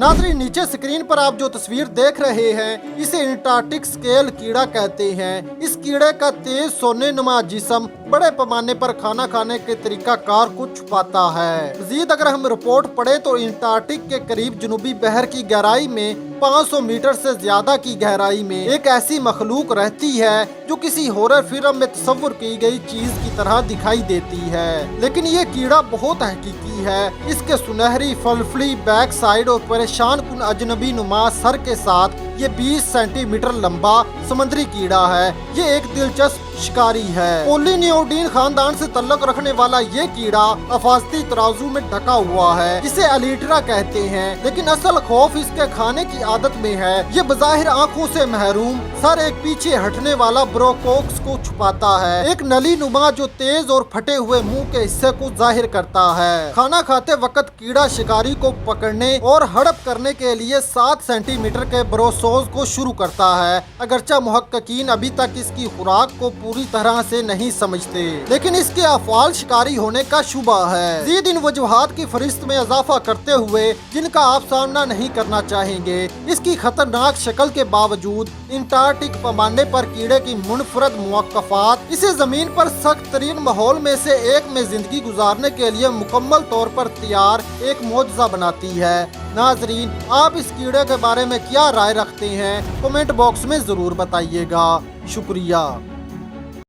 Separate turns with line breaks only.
नाज़रीन, नीचे स्क्रीन पर आप जो तस्वीर देख रहे हैं इसे एंटार्क्टिक स्केल कीड़ा कहते हैं। इस कीड़े का तेज सोने नुमा जिस्म बड़े पैमाने पर खाना खाने के तरीका कार को छुपाता है। मजीद अगर हम रिपोर्ट पढ़े तो एंटार्क्टिक के करीब जनूबी बहर की गहराई में 500 मीटर से ज्यादा की गहराई में एक ऐसी मखलूक रहती है जो किसी हॉरर फिल्म में तस्वुर की गई चीज की तरह दिखाई देती है, लेकिन ये कीड़ा बहुत हकीकी है। इसके सुनहरी फलफली बैक साइड और परेशान कुन अजनबी नुमा सर के साथ ये 20 सेंटीमीटर लंबा समुद्री कीड़ा है। ये एक दिलचस्प शिकारी है। पोलिनियोडीन खानदान से तल्लुक रखने वाला ये कीड़ा अफाजती तराजू में ढका हुआ है, जिसे अलीट्रा कहते हैं, लेकिन असल खौफ इसके खाने की आदत में है। ये बज़ाहिर आंखों से महरूम सर एक पीछे हटने वाला ब्रोकोक्स को छुपाता है, एक नली नुमा जो तेज और फटे हुए मुंह के हिस्से को जाहिर करता है। खाना खाते वक्त कीड़ा शिकारी को पकड़ने और हड़प करने के लिए 7 सेंटीमीटर के ब्रोसोज को शुरू करता है। अगरचा मुहक्किकीन अभी तक इसकी खुराक को पूरी तरह से नहीं समझते, लेकिन इसके अफआल शिकारी होने का शुबा है। मज़ीद इन वजूहात की फहरिस्त में इजाफा करते हुए जिनका आप सामना नहीं करना चाहेंगे, इसकी खतरनाक शक्ल के बावजूद एंटार्क्टिक पैमाने पर कीड़े की मुनफरद मुवक्कफात इसे जमीन पर सख्त तरीन माहौल में से एक में जिंदगी गुजारने के लिए मुकम्मल तौर पर तैयार एक मौजज़ा बनाती है। नाजरीन, आप इस कीड़े के बारे में क्या राय रखते हैं? कमेंट बॉक्स में जरूर बताइएगा। शुक्रिया।